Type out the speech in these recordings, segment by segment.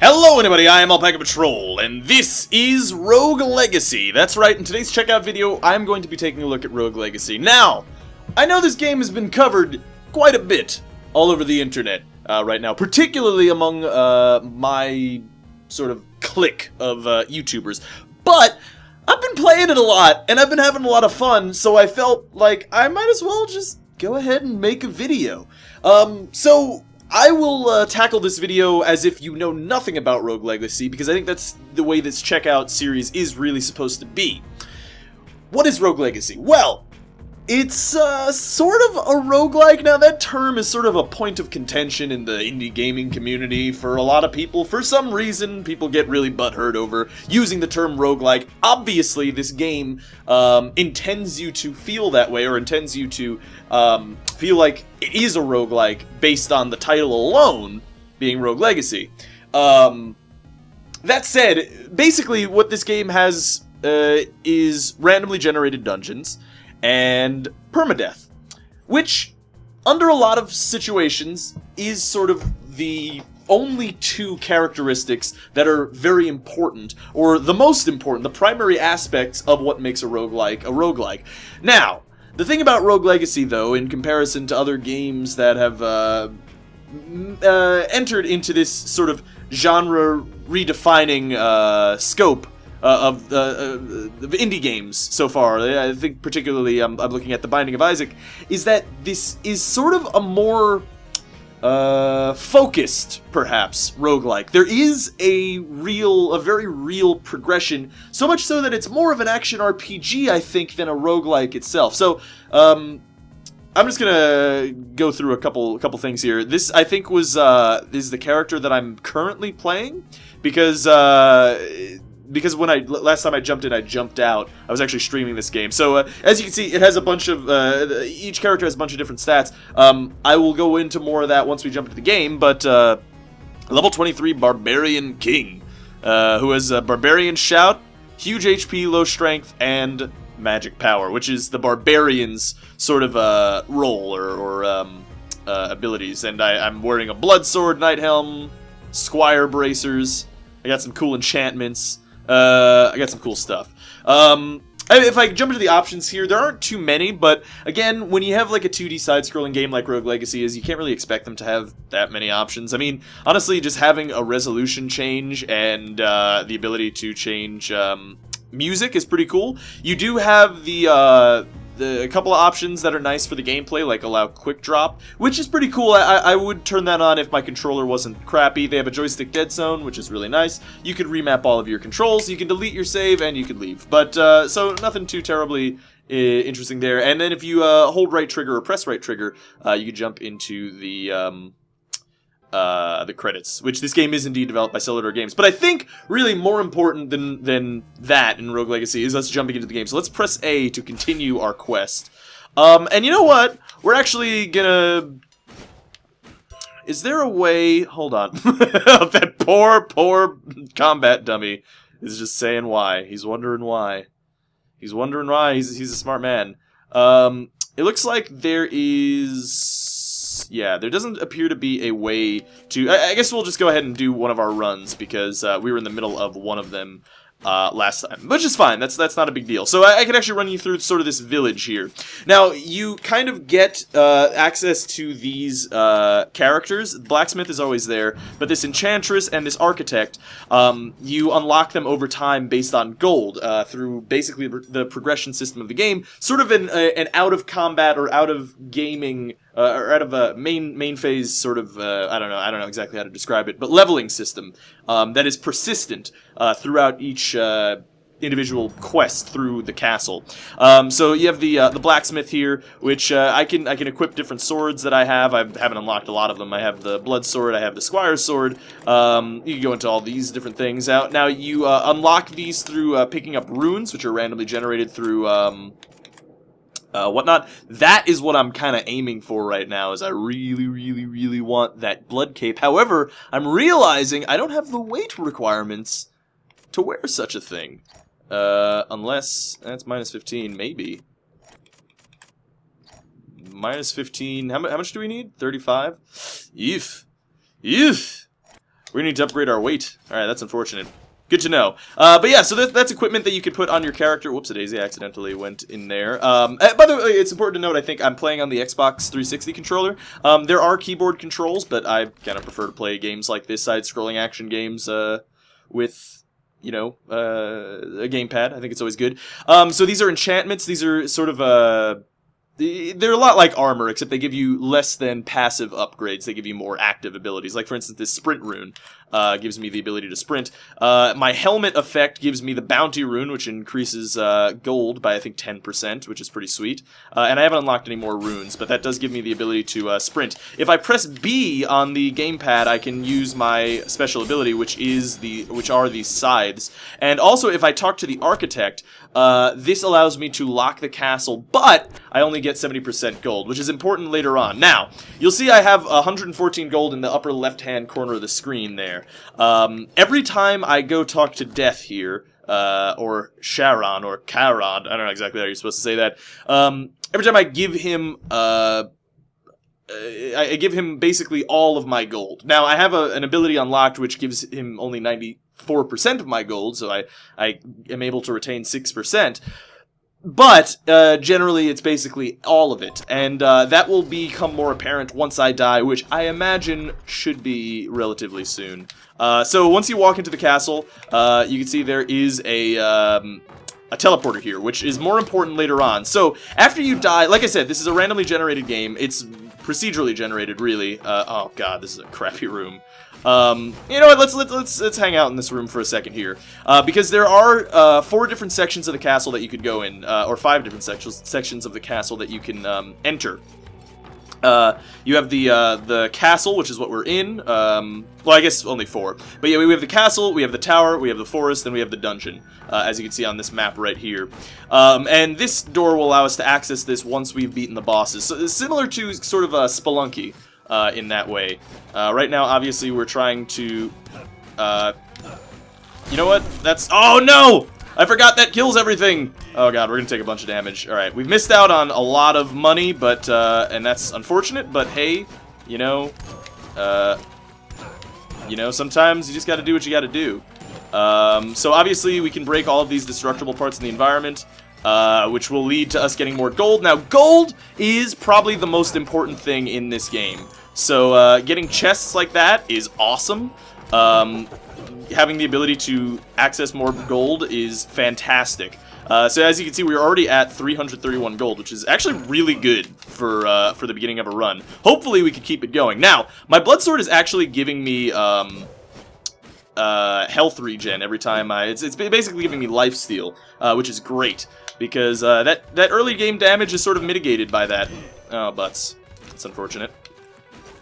Hello anybody, I am Alpaca Patrol, and this is Rogue Legacy. That's right, in today's checkout video, I'm going to be taking a look at Rogue Legacy. Now, I know this game has been covered quite a bit all over the internet right now, particularly among my sort of clique of YouTubers, but I've been playing it a lot, and I've been having a lot of fun, so I felt like I might as well just go ahead and make a video. So I will tackle this video as if you know nothing about Rogue Legacy, because I think that's the way this checkout series is really supposed to be. What is Rogue Legacy? Well, it's sort of a roguelike. Now, that term is sort of a point of contention in the indie gaming community for a lot of people. For some reason, people get really butthurt over using the term roguelike. Obviously, this game intends you to feel that way, or intends you to feel like it is a roguelike based on the title alone being Rogue Legacy. That said, basically what this game has is randomly generated dungeons and permadeath, which, under a lot of situations, is sort of the only two characteristics that are very important, or the most important, the primary aspects of what makes a roguelike a roguelike. Now, the thing about Rogue Legacy, though, in comparison to other games that have entered into this sort of genre redefining scope of the indie games so far, I think particularly I'm looking at The Binding of Isaac, is that this is sort of a more focused, perhaps, roguelike. There is a very real progression, so much so that it's more of an action RPG, I think, than a roguelike itself. So, I'm just gonna go through a couple things here. This, I think, is the character that I'm currently playing, because when last time I jumped in, I jumped out. I was actually streaming this game. So, as you can see, it has a bunch of, each character has a bunch of different stats. I will go into more of that once we jump into the game, but, level 23 Barbarian King, who has a Barbarian Shout, huge HP, low strength, and magic power, which is the Barbarian's sort of, role, or abilities. And I'm wearing a Blood Sword, Knight Helm, Squire Bracers. I got some cool enchantments. I got some cool stuff. If I jump into the options here, there aren't too many, but again, when you have like a 2D side-scrolling game like Rogue Legacy is, you can't really expect them to have that many options. I mean, honestly, just having a resolution change and the ability to change music is pretty cool. You do have a couple of options that are nice for the gameplay, like allow quick drop, which is pretty cool. I would turn that on if my controller wasn't crappy. They have a joystick dead zone, which is really nice. You could remap all of your controls, you can delete your save, and you could leave. But, so nothing too terribly interesting there. And then if you hold right trigger or press right trigger, you can jump into the credits, which this game is indeed developed by Cellular Games. But I think really more important than that in Rogue Legacy is us jumping into the game. So let's press A to continue our quest. And you know what? We're actually gonna... Is there a way... Hold on. That poor combat dummy is just saying why. He's wondering why. He's wondering why. He's a smart man. It looks like there is... Yeah, there doesn't appear to be a way to... I guess we'll just go ahead and do one of our runs, because we were in the middle of one of them last time, which is fine. That's not a big deal. So I can actually run you through sort of this village here. Now, you kind of get access to these characters. Blacksmith is always there, but this enchantress and this architect, you unlock them over time based on gold through basically the progression system of the game. Sort of an out of combat or out of gaming or out of a main phase sort of, I don't know exactly how to describe it, but leveling system that is persistent throughout each individual quest through the castle. So you have the blacksmith here, which I can equip different swords that I have. I haven't unlocked a lot of them. I have the blood sword, I have the squire's sword. You can go into all these different things. Now you unlock these through picking up runes, which are randomly generated through whatnot. That is what I'm kind of aiming for right now, is I really want that blood cape. However, I'm realizing I don't have the weight requirements to wear such a thing. Unless, that's minus 15, maybe. Minus 15, how much do we need? 35? Eef. We need to upgrade our weight. Alright, that's unfortunate. Good to know. But yeah, so that's equipment that you could put on your character. Whoops, a daisy accidentally went in there. By the way, it's important to note, I think I'm playing on the Xbox 360 controller. There are keyboard controls, but I kind of prefer to play games like this, side-scrolling action games, with, you know, a gamepad. I think it's always good. So these are enchantments. These are sort of, they're a lot like armor, except they give you less than passive upgrades. They give you more active abilities. Like, for instance, this sprint rune gives me the ability to sprint. My helmet effect gives me the bounty rune, which increases gold by, I think, 10%, which is pretty sweet. And I haven't unlocked any more runes, but that does give me the ability to sprint. If I press B on the gamepad, I can use my special ability, which are these scythes. And also, if I talk to the architect, this allows me to lock the castle, but I only get 70% gold, which is important later on. Now, you'll see I have 114 gold in the upper left-hand corner of the screen there. Every time I go talk to Death here, or Charon, or Charon, I don't know exactly how you're supposed to say that, every time I give him, I give him basically all of my gold. Now, I have an ability unlocked which gives him only 94% of my gold, so I am able to retain 6%. But, generally, it's basically all of it, and that will become more apparent once I die, which I imagine should be relatively soon. So, once you walk into the castle, you can see there is a teleporter here, which is more important later on. So, after you die, like I said, this is a randomly generated game. It's procedurally generated, really. Oh god, this is a crappy room. You know what, let's hang out in this room for a second here. Because there are 4 different sections of the castle that you could go in, or 5 different sections of the castle that you can enter. You have the castle, which is what we're in. Well, I guess only 4. But yeah, we have the castle, we have the tower, we have the forest, and we have the dungeon, as you can see on this map right here. And this door will allow us to access this once we've beaten the bosses. So it's similar to sort of a Spelunky, in that way. Right now, obviously, we're trying to, you know what? Oh no! I forgot that kills everything! Oh god, we're gonna take a bunch of damage. Alright, we've missed out on a lot of money, but, and that's unfortunate, but hey, you know, sometimes you just gotta do what you gotta do. So obviously we can break all of these destructible parts in the environment, which will lead to us getting more gold. Now, gold is probably the most important thing in this game. So, getting chests like that is awesome. Having the ability to access more gold is fantastic. So as you can see, we're already at 331 gold, which is actually really good for the beginning of a run. Hopefully we can keep it going. Now, my blood sword is actually giving me health regen every time it's basically giving me lifesteal, which is great, because that early game damage is sort of mitigated by that. Oh, butts. That's unfortunate.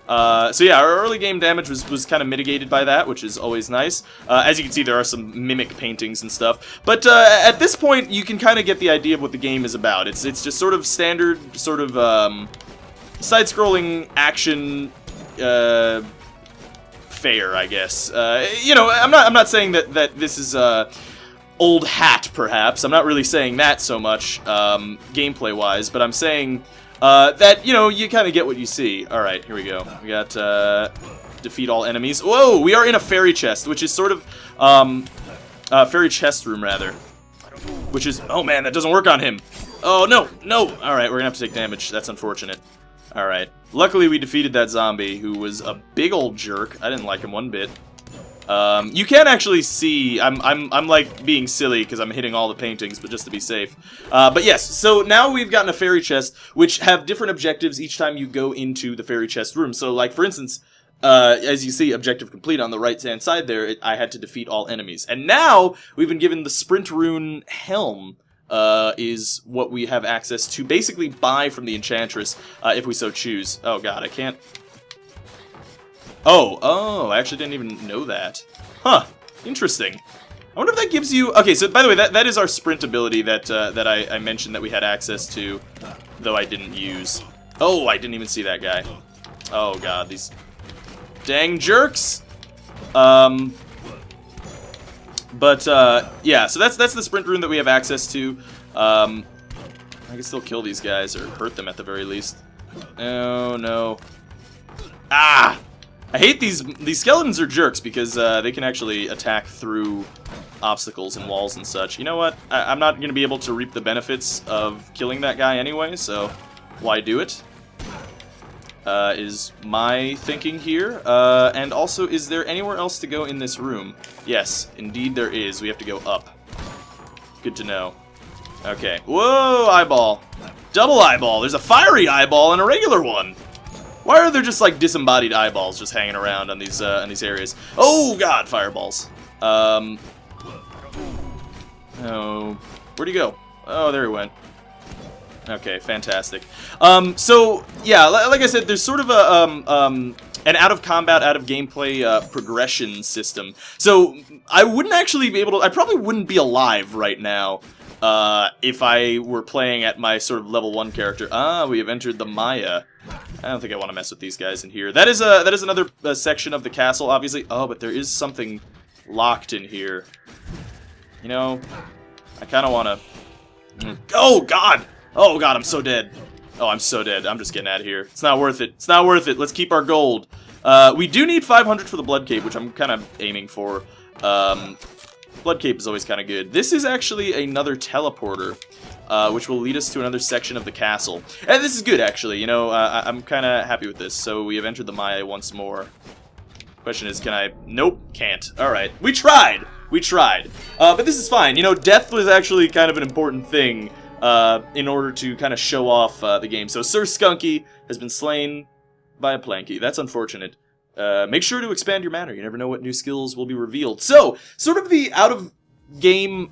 So yeah, our early game damage was kind of mitigated by that, which is always nice. As you can see, there are some mimic paintings and stuff. But at this point, you can kind of get the idea of what the game is about. It's just sort of standard, sort of side-scrolling action fare, I guess. You know, I'm not saying that this is old hat, perhaps. I'm not really saying that so much gameplay-wise, but I'm saying that, you know, you kind of get what you see. Alright, here we go. We got, defeat all enemies. Whoa, we are in a fairy chest, which is sort of, fairy chest room, rather. Which is, oh man, that doesn't work on him. Oh, no, no. Alright, we're gonna have to take damage. That's unfortunate. Alright. Luckily, we defeated that zombie, who was a big old jerk. I didn't like him one bit. You can actually see, I'm like being silly because I'm hitting all the paintings, but just to be safe. But yes, so now we've gotten a fairy chest, which have different objectives each time you go into the fairy chest room. So, like, for instance, as you see, objective complete on the right-hand side there, I had to defeat all enemies. And now, we've been given the Sprint Rune Helm, is what we have access to basically buy from the Enchantress, if we so choose. Oh god, I can't... Oh, I actually didn't even know that. Huh, interesting. I wonder if that gives you... Okay, so by the way, that is our sprint ability that I mentioned that we had access to, though I didn't use. Oh, I didn't even see that guy. Oh god, these dang jerks! Yeah, so that's the sprint rune that we have access to. I can still kill these guys, or hurt them at the very least. Oh, no. Ah! I hate these skeletons are jerks because they can actually attack through obstacles and walls and such. You know what? I'm not going to be able to reap the benefits of killing that guy anyway, so why do it? Is my thinking here. And also, is there anywhere else to go in this room? Yes, indeed there is. We have to go up. Good to know. Okay. Whoa, eyeball. Double eyeball. There's a fiery eyeball and a regular one. Why are there just like disembodied eyeballs just hanging around on these areas? Oh god, fireballs. Oh, where'd he go? Oh, there he went. Okay, fantastic. So yeah, like I said, there's sort of a an out of combat, out of gameplay progression system. So I wouldn't actually be able to. I probably wouldn't be alive right now if I were playing at my sort of level 1 character. Ah, we have entered the Maya. I don't think I want to mess with these guys in here. That is another section of the castle, obviously. Oh, but there is something locked in here. You know, I kind of want to. Oh God! Oh God, I'm so dead. Oh, I'm so dead. I'm just getting out of here. It's not worth it. It's not worth it. Let's keep our gold. We do need 500 for the blood cape, which I'm kind of aiming for. Blood cape is always kind of good. This is actually another teleporter, which will lead us to another section of the castle. And this is good, actually. You know, I'm kind of happy with this. So we have entered the Maya once more. Question is, can I? Nope, can't. All right, we tried. We tried. But this is fine. You know, death was actually kind of an important thing in order to kind of show off the game. So Sir Skunky has been slain by a Planky. That's unfortunate. Make sure to expand your mana. You never know what new skills will be revealed. So, sort of the out-of-game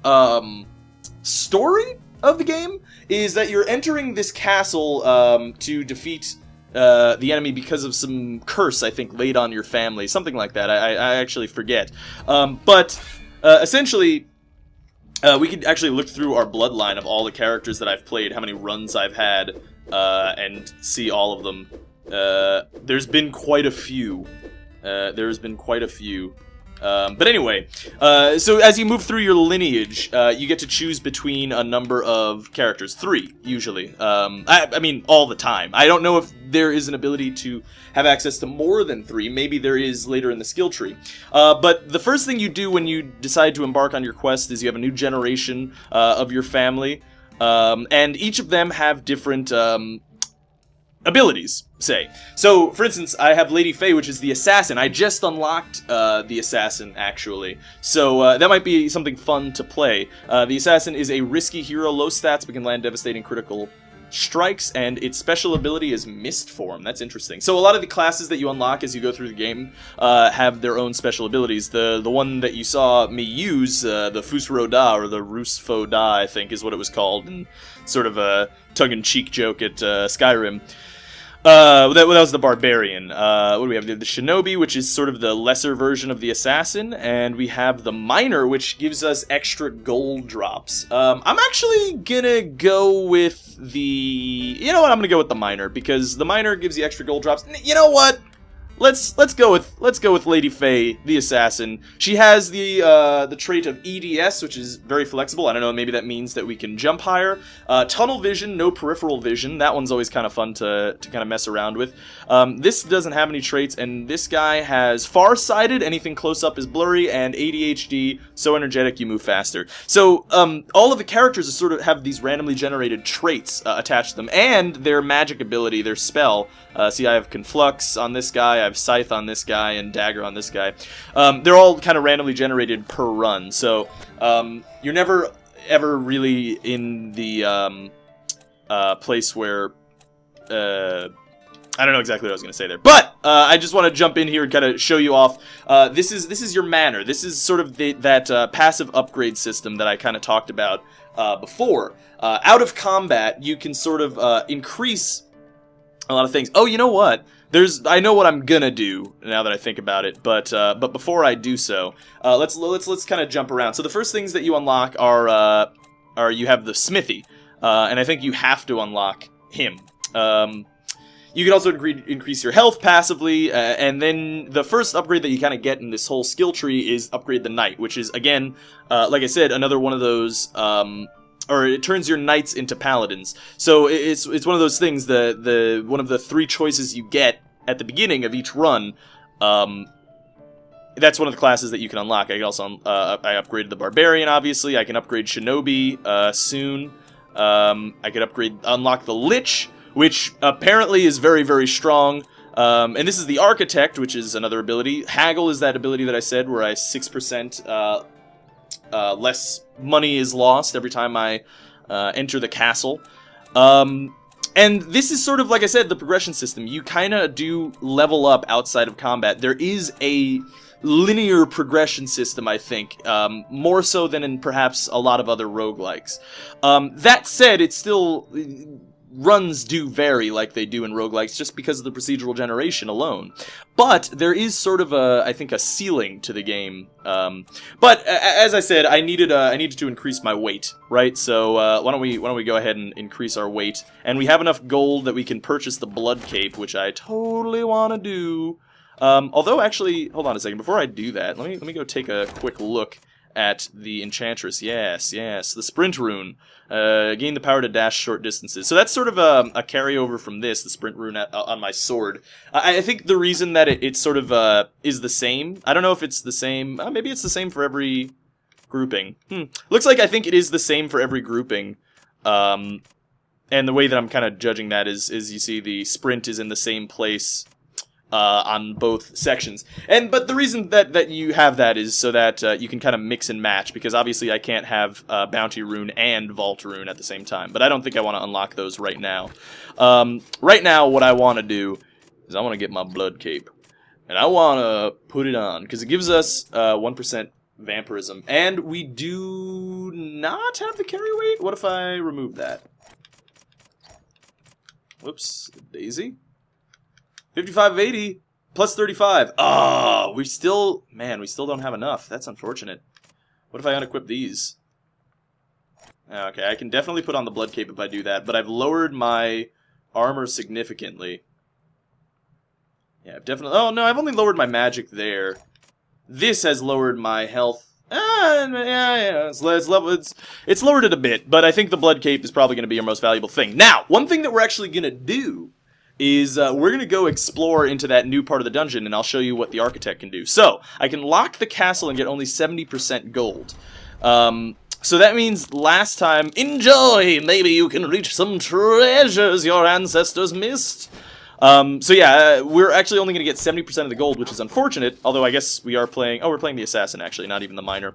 story of the game is that you're entering this castle to defeat the enemy because of some curse, I think, laid on your family. Something like that. I actually forget. But essentially, we could actually look through our bloodline of all the characters that I've played, how many runs I've had, and see all of them. There's been quite a few. But anyway, so as you move through your lineage, you get to choose between a number of characters. 3, usually. I mean, all the time. I don't know if there is an ability to have access to more than 3. Maybe there is later in the skill tree. But the first thing you do when you decide to embark on your quest is you have a new generation of your family. And each of them have different abilities, say. So, for instance, I have Lady Faye, which is the assassin. I just unlocked the assassin, actually. So, that might be something fun to play. The assassin is a risky hero, low stats, but can land devastating critical strikes, and its special ability is Mist Form. That's interesting. So, a lot of the classes that you unlock as you go through the game have their own special abilities. The one that you saw me use, the Fusro Da, or the Rusfo Da, I think is what it was called, and sort of a tongue-in-cheek joke at Skyrim. That was the Barbarian. What do we have? The Shinobi, which is sort of the lesser version of the Assassin, and we have the Miner, which gives us extra gold drops. I'm actually gonna go with the... You know what? I'm gonna go with the Miner, because the Miner gives you extra gold drops. You know what? Let's go with Lady Faye, the assassin. She has the trait of EDS, which is very flexible. I don't know, maybe that means that we can jump higher. Tunnel vision, no peripheral vision. That one's always kind of fun to kind of mess around with. This doesn't have any traits, and this guy has farsighted. Anything close up is blurry, and ADHD, so energetic you move faster. So all of the characters sort of have these randomly generated traits attached to them, and their magic ability, their spell. See, I have Conflux on this guy, I have Scythe on this guy, and Dagger on this guy. They're all kind of randomly generated per run, so you're never ever really in the place where... I don't know exactly what I was going to say there, but I just want to jump in here and kind of show you off. This is your manner. This is sort of that passive upgrade system that I kind of talked about before. Out of combat, you can sort of increase a lot of things. Oh, you know what? I know what I'm gonna do now that I think about it, but before I do so, let's kind of jump around. So the first things that you unlock are you have the smithy, and I think you have to unlock him. You can also increase your health passively, and then the first upgrade that you kind of get in this whole skill tree is upgrade the knight, which is, again, like I said, another one of those, or it turns your knights into paladins. So it's one of those things, one of the 3 choices you get at the beginning of each run That's one of the classes that you can unlock. I can also I upgraded the Barbarian, obviously. I can upgrade Shinobi soon. I could unlock the Lich, which apparently is very, very strong. And this is the Architect, which is another ability. Haggle is that ability that I said, where I 6% less money is lost every time I enter the castle. And this is sort of, like I said, the progression system. You kind of do level up outside of combat. There is a linear progression system, I think, more so than in perhaps a lot of other roguelikes. That said, it still... runs do vary like they do in roguelikes just because of the procedural generation alone. But there is sort of I think a ceiling to the game. But as I said, I needed to increase my weight, right? So why don't we go ahead and increase our weight? And we have enough gold that we can purchase the blood cape, which I totally want to do. Although actually, hold on a second, before I do that, let me go take a quick look at the Enchantress. Yes, the sprint rune. Gain the power to dash short distances. So that's sort of a carryover from this, the sprint rune on my sword. I think the reason that it sort of is the same, I don't know if it's the same, maybe it's the same for every grouping. Looks like I think it is the same for every grouping. And the way that I'm kind of judging that is you see the sprint is in the same place on both sections. But the reason that you have that is so that you can kind of mix and match, because obviously I can't have Bounty Rune and Vault Rune at the same time, but I don't think I want to unlock those right now. Right now, what I want to do is I want to get my Blood Cape, and I want to put it on, because it gives us 1% Vampirism, and we do not have the carry weight. What if I remove that? Whoops, Daisy. 55 of 80, plus 35. Oh, we still don't have enough. That's unfortunate. What if I unequip these? Okay, I can definitely put on the Blood Cape if I do that, but I've lowered my armor significantly. Yeah, I've definitely... Oh, no, I've only lowered my magic there. This has lowered my health. Yeah, it's lowered it a bit, but I think the Blood Cape is probably going to be your most valuable thing. Now, one thing that we're actually going to do is we're going to go explore into that new part of the dungeon, and I'll show you what the Architect can do. So, I can lock the castle and get only 70% gold. So that means last time, enjoy! Maybe you can reach some treasures your ancestors missed. So yeah, we're actually only going to get 70% of the gold, which is unfortunate, although I guess we are playing... Oh, we're playing the Assassin, actually, not even the Miner.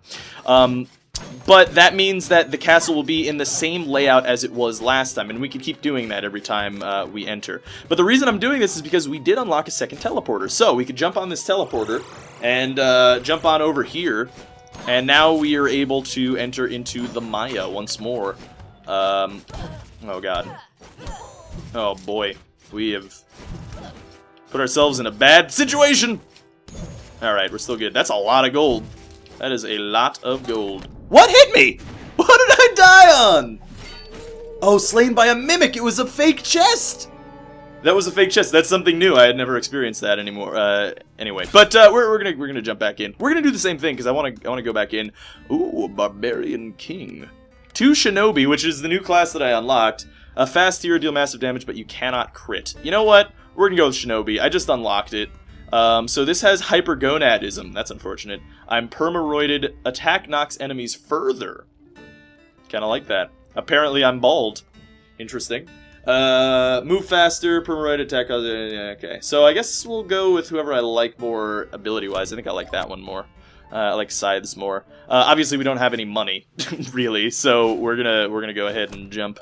But that means that the castle will be in the same layout as it was last time, and we can keep doing that every time we enter. But the reason I'm doing this is because we did unlock a second teleporter. So we could jump on this teleporter and jump on over here, and now we are able to enter into the Maya once more. Oh god. Oh boy. We have put ourselves in a bad situation! Alright, we're still good. That's a lot of gold. That is a lot of gold. What hit me? What did I die on? Oh, slain by a mimic. It was a fake chest. That was a fake chest. That's something new. I had never experienced that anymore. Anyway, but we're gonna jump back in. We're gonna do the same thing because I want to go back in. Ooh, Barbarian King. 2 Shinobi, which is the new class that I unlocked. A fast hero, deal massive damage, but you cannot crit. You know what? We're gonna go with Shinobi. I just unlocked it. So this has hypergonadism. That's unfortunate. I'm permaroided. Attack knocks enemies further. Kind of like that. Apparently I'm bald. Interesting. Move faster, permaroided attack. Okay, so I guess we'll go with whoever I like more ability-wise. I think I like that one more. I like Scythes more. Obviously we don't have any money, really, so we're gonna go ahead and jump.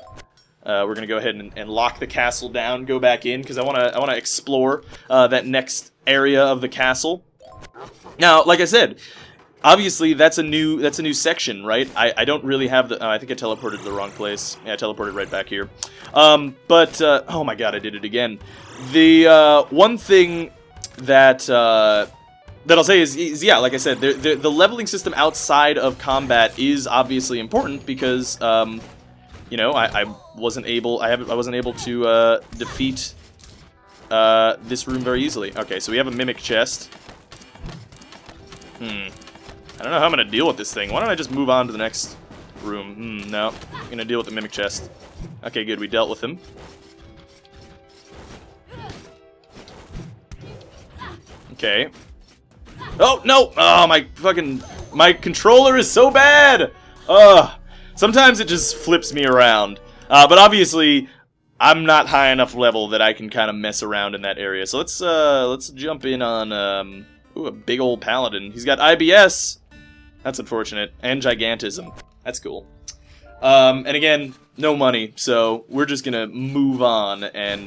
We're gonna go ahead and lock the castle down, go back in, because I wanna explore that next area of the castle. Now, like I said, obviously that's a new section, right? I don't really have the... Oh, I think I teleported to the wrong place. Yeah, I teleported right back here. Oh my god, I did it again. The one thing that I'll say is yeah, like I said, the leveling system outside of combat is obviously important because you know, I wasn't able to defeat this room very easily. Okay, so we have a mimic chest. I don't know how I'm gonna deal with this thing. Why don't I just move on to the next room? No, I'm gonna deal with the mimic chest. Okay, good. We dealt with him. Okay. Oh, no! Oh, my controller is so bad! Ugh. Sometimes it just flips me around. But obviously, I'm not high enough level that I can kind of mess around in that area. So let's jump in on, ooh, a big old paladin. He's got IBS! That's unfortunate. And Gigantism. That's cool. And again, no money, so we're just gonna move on and,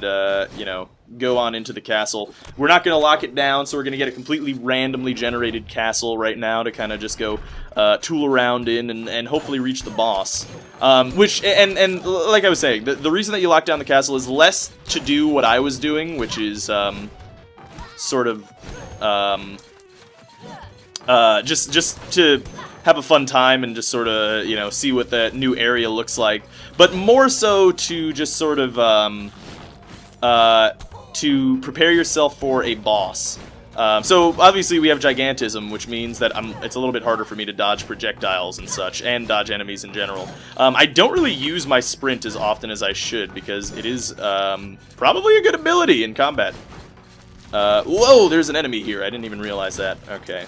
you know, go on into the castle. We're not gonna lock it down, so we're gonna get a completely randomly generated castle right now to kind of just go tool around in and hopefully reach the boss. Which, and like I was saying, the reason that you lock down the castle is less to do what I was doing, which is, sort of, just to have a fun time and just sort of, you know, see what that new area looks like. But more so to just sort of, to prepare yourself for a boss. So obviously we have Gigantism, which means that it's a little bit harder for me to dodge projectiles and such, and dodge enemies in general. I don't really use my sprint as often as I should, because it is, probably a good ability in combat. Whoa, there's an enemy here. I didn't even realize that. Okay.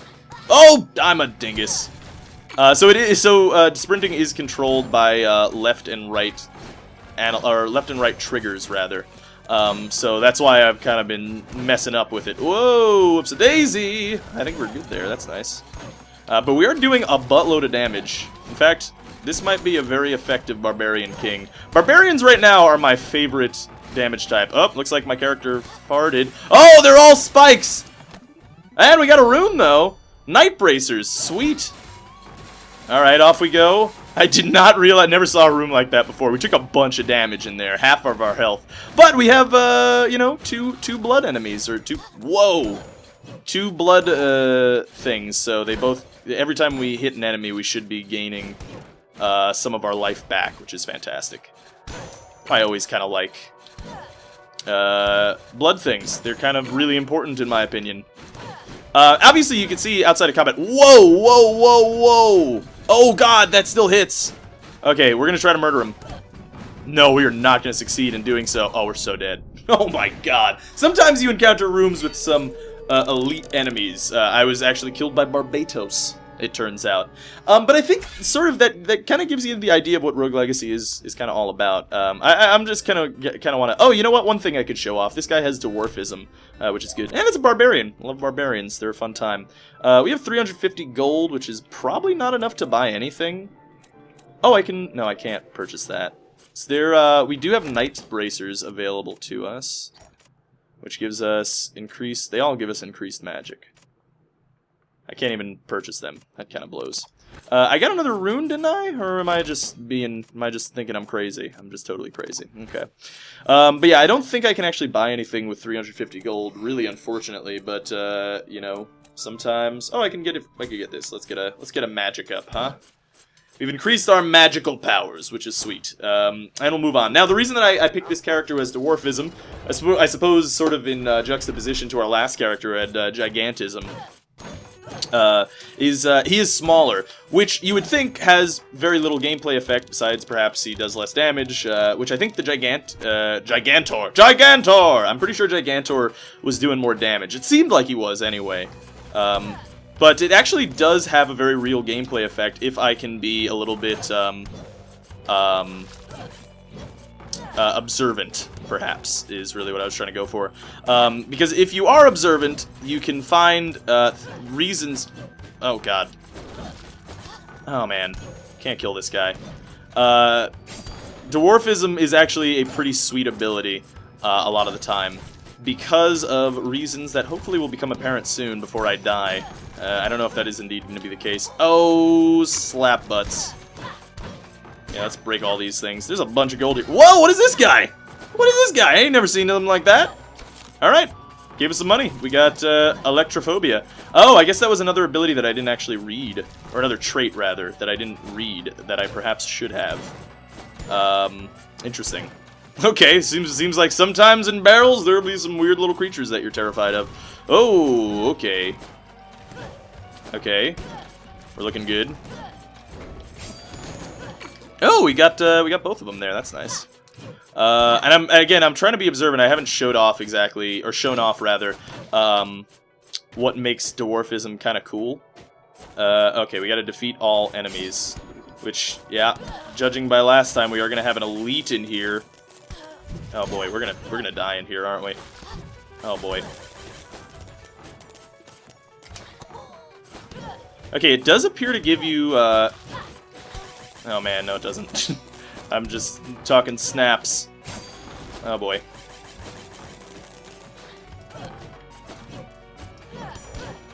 Oh, I'm a dingus. Sprinting is controlled by left and right triggers rather. So that's why I've kind of been messing up with it. Whoa, whoops a daisy! I think we're good there. That's nice. But we are doing a buttload of damage. In fact, this might be a very effective Barbarian King. Barbarians right now are my favorite damage type. Oh, looks like my character farted. Oh, they're all spikes! And we got a rune though. Night Bracers, sweet. Alright, off we go. I did not realize, never saw a room like that before. We took a bunch of damage in there, half of our health. But we have, you know, two blood enemies, or two blood, things. So they both, every time we hit an enemy, we should be gaining, some of our life back, which is fantastic. I always kind of like, blood things. They're kind of really important in my opinion. Obviously you can see outside of combat, whoa, whoa, whoa, whoa! Oh god, that still hits! Okay, we're gonna try to murder him. No, we are not gonna succeed in doing so. Oh, we're so dead. Oh my god. Sometimes you encounter rooms with some, elite enemies. I was actually killed by Barbatos, it turns out. But I think sort of that kind of gives you the idea of what Rogue Legacy is kind of all about. I'm just kind of want to... Oh, you know what? One thing I could show off. This guy has Dwarfism, which is good. And it's a barbarian. I love barbarians. They're a fun time. We have 350 gold, which is probably not enough to buy anything. Oh, I can... No, I can't purchase that. So there, we do have Night Bracers available to us, which gives us increased... They all give us increased magic. I can't even purchase them. That kind of blows. I got another rune, didn't I? Or am I just thinking I'm crazy? I'm just totally crazy. Okay. But yeah, I don't think I can actually buy anything with 350 gold, really, unfortunately. But, you know, sometimes... Oh, I can get this. Let's get a magic up, huh? We've increased our magical powers, which is sweet. And we'll move on. Now, the reason that I picked this character as Dwarfism, I suppose sort of in juxtaposition to our last character at Gigantism, he is smaller, which you would think has very little gameplay effect, besides perhaps he does less damage, which I think the Gigantor! I'm pretty sure Gigantor was doing more damage. It seemed like he was, anyway. But it actually does have a very real gameplay effect if I can be a little bit, observant, perhaps, is really what I was trying to go for. Because if you are observant, you can find reasons... Oh, God. Oh, man. Can't kill this guy. Dwarfism is actually a pretty sweet ability a lot of the time, because of reasons that hopefully will become apparent soon before I die. I don't know if that is indeed going to be the case. Oh, slap butts. Yeah, let's break all these things. There's a bunch of gold here. Whoa, what is this guy? What is this guy? I ain't never seen him like that. Alright, gave us some money. We got electrophobia. Oh, I guess that was another ability that I didn't actually read. Or another trait, rather, that I didn't read, that I perhaps should have. Interesting. Okay, seems like sometimes in barrels there'll be some weird little creatures that you're terrified of. Oh, okay. Okay. We're looking good. Oh, we got both of them there. That's nice. And I'm trying to be observant. I haven't shown off exactly, or shown off rather, what makes Dwarfism kind of cool. Okay, we gotta defeat all enemies. Which, yeah, judging by last time, we are gonna have an elite in here. Oh boy, we're gonna die in here, aren't we? Oh boy. Okay, it does appear to give you, oh man, no it doesn't. I'm just talking snaps. Oh boy.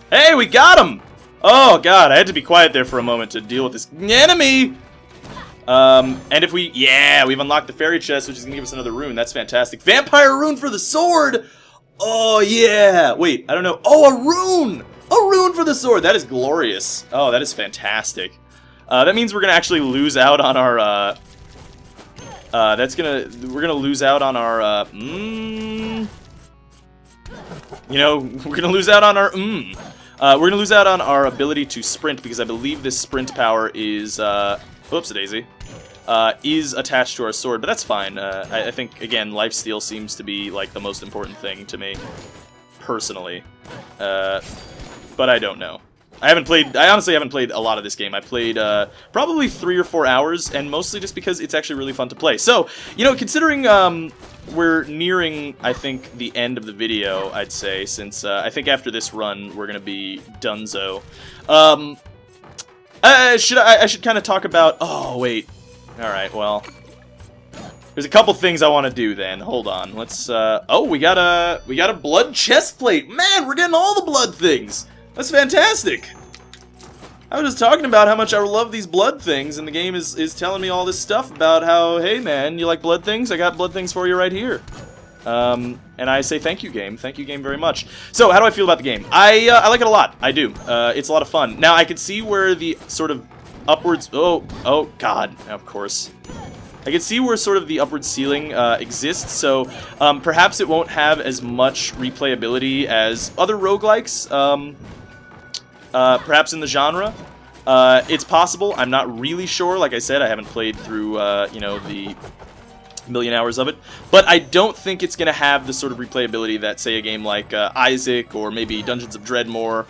Hey, we got him! Oh god, I had to be quiet there for a moment to deal with this enemy! And if we, yeah, we've unlocked the fairy chest, which is gonna give us another rune. That's fantastic. Vampire rune for the sword! Oh yeah! Wait, I don't know. Oh, a rune! A rune for the sword! That is glorious. Oh, that is fantastic. That means we're gonna actually lose out on our, we're gonna lose out on our, you know, we're gonna lose out on our, we're gonna lose out on our ability to sprint, because I believe this sprint power is, whoops-a-daisy, is attached to our sword, but that's fine. I think, again, lifesteal seems to be, like, the most important thing to me, personally. But I don't know. I honestly haven't played a lot of this game. I played, probably 3 or 4 hours, and mostly just because it's actually really fun to play. So, you know, considering, we're nearing, I think, the end of the video, I'd say, since, I think after this run, we're gonna be donezo. I should kind of talk about, oh, wait. Alright, well, there's a couple things I want to do then. Hold on, let's, oh, we got a blood chest plate. Man, we're getting all the blood things. That's fantastic! I was just talking about how much I love these blood things, and the game is telling me all this stuff about how, hey man, you like blood things? I got blood things for you right here. And I say thank you, game. Thank you, game, very much. So, how do I feel about the game? I like it a lot. I do. It's a lot of fun. Now, I can see where the sort of upwards... Oh, God. Of course. I can see where sort of the upward ceiling exists, so perhaps it won't have as much replayability as other roguelikes. Perhaps in the genre. It's possible. I'm not really sure. Like I said, I haven't played through, you know, the million hours of it. But I don't think it's going to have the sort of replayability that, say, a game like Isaac or maybe Dungeons of Dreadmore,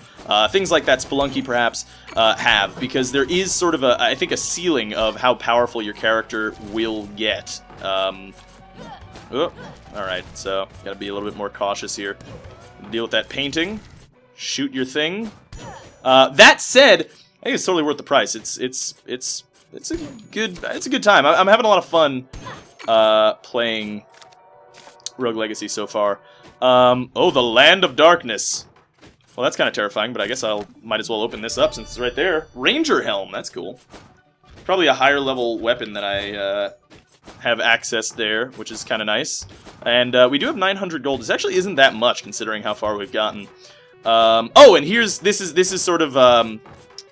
things like that, Spelunky perhaps, have. Because there is sort of, I think, a ceiling of how powerful your character will get. Oh, alright, so gotta be a little bit more cautious here. Deal with that painting. Shoot your thing. That said, I think it's totally worth the price. It's a good time. I'm having a lot of fun playing Rogue Legacy so far. Oh, the Land of Darkness. Well, that's kind of terrifying, but I guess might as well open this up since it's right there. Ranger Helm, that's cool. Probably a higher level weapon that I have access there, which is kind of nice. And we do have 900 gold. This actually isn't that much considering how far we've gotten. Oh, and this is sort of,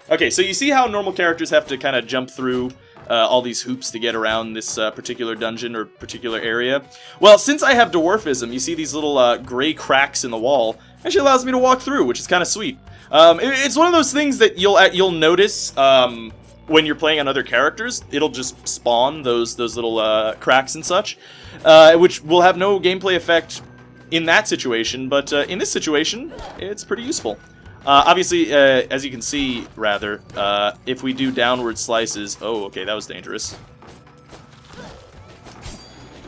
okay, so you see how normal characters have to kind of jump through all these hoops to get around this particular dungeon or particular area? Well, since I have Dwarfism, you see these little gray cracks in the wall. Actually allows me to walk through, which is kind of sweet. It's one of those things that you'll notice when you're playing on other characters. It'll just spawn those little cracks and such, which will have no gameplay effect in that situation, but in this situation, it's pretty useful. Obviously, as you can see, rather, if we do downward slices... Oh, okay, that was dangerous.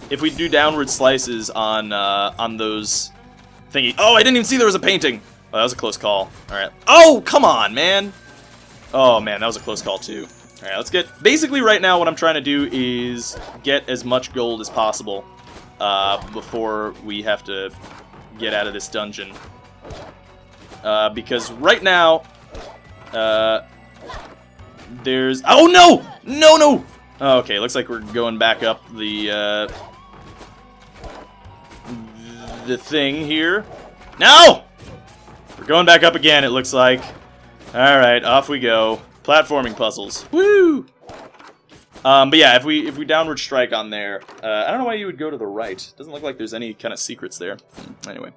If we do downward slices on those thingy... Oh, I didn't even see there was a painting! Oh, that was a close call. Alright. Oh, come on, man! Oh, man, that was a close call, too. Alright, let's get... Basically, right now, what I'm trying to do is get as much gold as possible before we have to get out of this dungeon. Because right now, there's... Oh, no! No, no! Oh, okay, looks like we're going back up the thing here. No! We're going back up again, it looks like. Alright, off we go. Platforming puzzles. Woo! But yeah, if we downward strike on there, I don't know why you would go to the right. Doesn't look like there's any kind of secrets there. Anyway,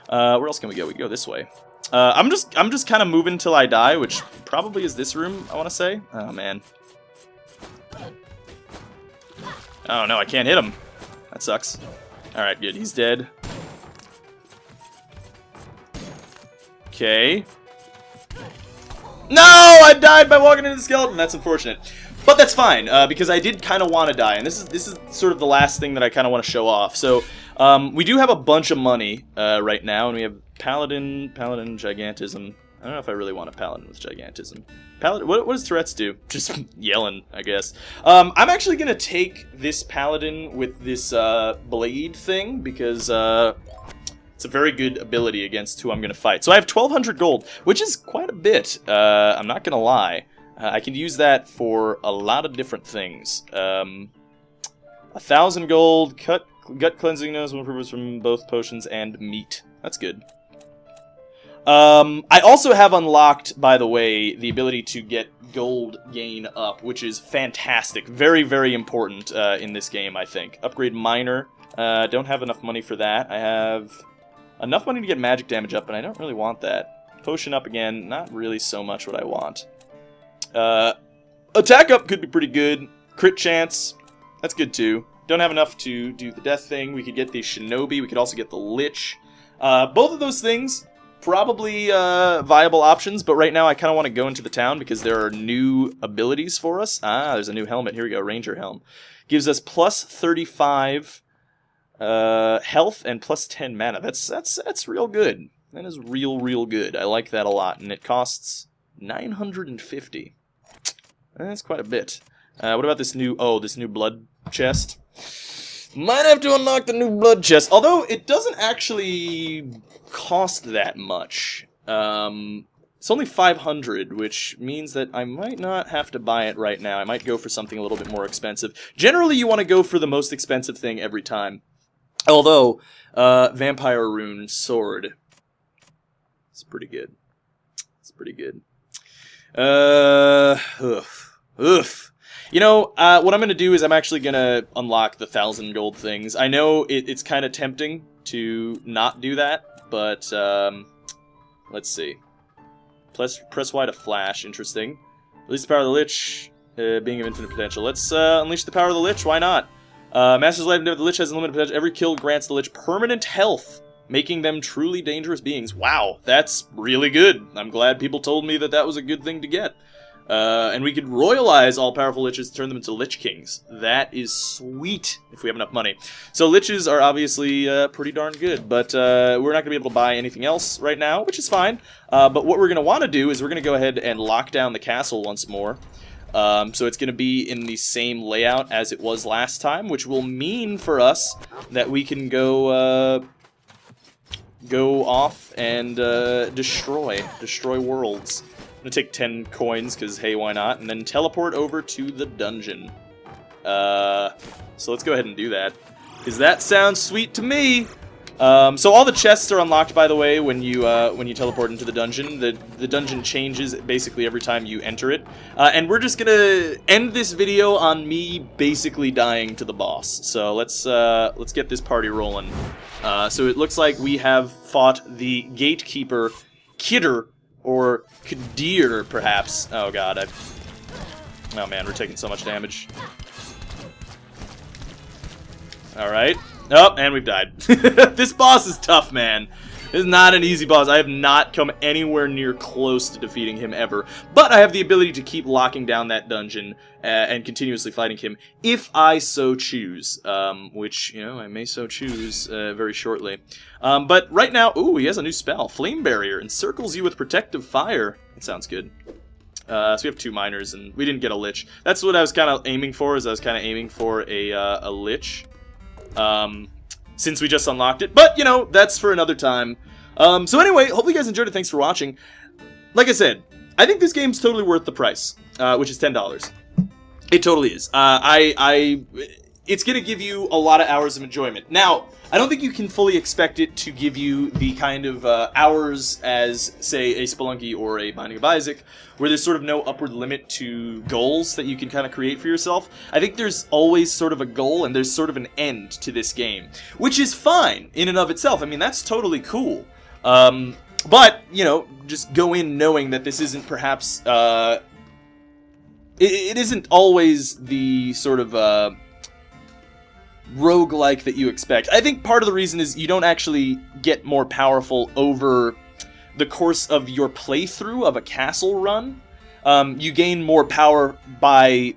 where else can we go? We can go this way. I'm just kind of moving till I die, which probably is this room, I want to say. Oh, man. Oh, no, I can't hit him. That sucks. Alright, good. He's dead. Okay. No! I died by walking into the skeleton. That's unfortunate. But that's fine, because I did kind of want to die. And this is sort of the last thing that I kind of want to show off. So, we do have a bunch of money right now. And we have Paladin, Gigantism. I don't know if I really want a Paladin with Gigantism. Paladin, what does Tourette's do? Just yelling, I guess. I'm actually going to take this Paladin with this blade thing, because it's a very good ability against who I'm going to fight. So I have 1,200 gold, which is quite a bit. I'm not going to lie. I can use that for a lot of different things. 1,000 gold, gut cleansing nose will improve us from both potions and meat. That's good. I also have unlocked, by the way, the ability to get gold gain up, which is fantastic. Very, very important in this game, I think. Upgrade Miner. Don't have enough money for that. I have enough money to get magic damage up, but I don't really want that. Potion up again, not really so much what I want. Attack up could be pretty good. Crit chance, that's good too. Don't have enough to do the death thing. We could get the Shinobi, we could also get the Lich. Both of those things, probably viable options, but right now I kind of want to go into the town because there are new abilities for us. Ah, there's a new helmet. Here we go, Ranger Helm. Gives us plus 35 health and plus 10 mana. That's real good. That is real good. I like that a lot, and it costs 950. That's quite a bit. What about this new blood chest? Might have to unlock the new blood chest, although it doesn't actually cost that much. It's only 500, which means that I might not have to buy it right now. I might go for something a little bit more expensive. Generally, you want to go for the most expensive thing every time. Although, Vampire Rune Sword. It's pretty good. It's pretty good. You know, what I'm going to do is I'm actually going to unlock the 1,000 gold things. I know it's kind of tempting to not do that, but, let's see. Press Y to flash, interesting. Release the power of the Lich, being of infinite potential. Let's, unleash the power of the Lich, why not? Master's Life and Death of the Lich has unlimited potential. Every kill grants the Lich permanent health, making them truly dangerous beings. Wow, that's really good. I'm glad people told me that was a good thing to get. And we could royalize all powerful Liches, turn them into Lich Kings. That is sweet, if we have enough money. So Liches are obviously pretty darn good, but we're not going to be able to buy anything else right now, which is fine. But what we're going to want to do is we're going to go ahead and lock down the castle once more. So it's going to be in the same layout as it was last time, which will mean for us that we can go off and destroy worlds. I'm going to take 10 coins, because hey, why not? And then teleport over to the dungeon. So let's go ahead and do that, because that sounds sweet to me. So all the chests are unlocked, by the way, when you teleport into the dungeon. The dungeon changes basically every time you enter it. And we're just gonna end this video on me basically dying to the boss. So let's get this party rolling. So it looks like we have fought the gatekeeper, Kidder, or Kadir, perhaps. Oh god, oh man, we're taking so much damage. Alright. Oh, and we've died. This boss is tough, man. This is not an easy boss. I have not come anywhere near close to defeating him ever. But I have the ability to keep locking down that dungeon and continuously fighting him if I so choose. Which, you know, I may so choose very shortly. But right now, ooh, he has a new spell. Flame Barrier encircles you with protective fire. That sounds good. So we have 2 miners, and we didn't get a Lich. That's what I was kind of aiming for, is I was kind of aiming for a Lich. Since we just unlocked it, but, you know, that's for another time. So anyway, hopefully you guys enjoyed it. Thanks for watching. Like I said, I think this game's totally worth the price, which is $10. It totally is. It's gonna give you a lot of hours of enjoyment. Now, I don't think you can fully expect it to give you the kind of hours as, say, a Spelunky or a Binding of Isaac, where there's sort of no upward limit to goals that you can kind of create for yourself. I think there's always sort of a goal, and there's sort of an end to this game, which is fine in and of itself. I mean, that's totally cool. But, you know, just go in knowing that this isn't perhaps, it isn't always the sort of, roguelike that you expect. I think part of the reason is you don't actually get more powerful over the course of your playthrough of a castle run, you gain more power by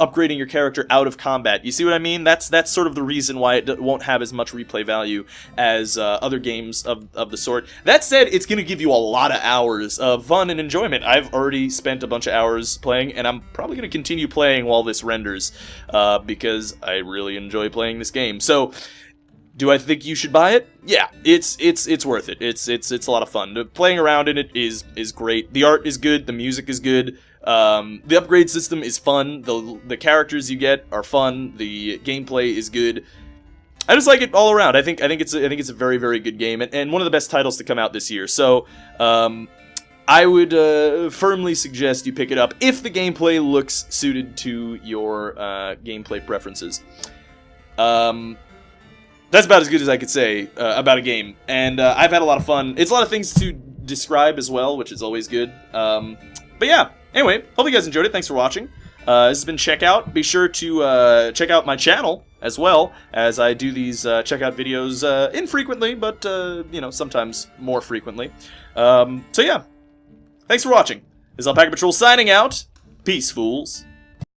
upgrading your character out of combat. You see what I mean? That's sort of the reason why it won't have as much replay value as other games of the sort. That said, it's going to give you a lot of hours of fun and enjoyment. I've already spent a bunch of hours playing, and I'm probably going to continue playing while this renders, because I really enjoy playing this game. So, do I think you should buy it? Yeah, it's worth it. It's a lot of fun. Playing around in it is great. The art is good. The music is good. The upgrade system is fun. The characters you get are fun. The gameplay is good. I just like it all around. I think it's a very, very good game, and one of the best titles to come out this year. So I would firmly suggest you pick it up if the gameplay looks suited to your gameplay preferences. That's about as good as I could say about a game, and I've had a lot of fun. It's a lot of things to describe as well, which is always good. But yeah, anyway, hope you guys enjoyed it. Thanks for watching. This has been Checkout. Be sure to check out my channel as well, as I do these checkout videos infrequently, but sometimes more frequently. So yeah, thanks for watching. This is Alpaca Patrol signing out. Peace, fools.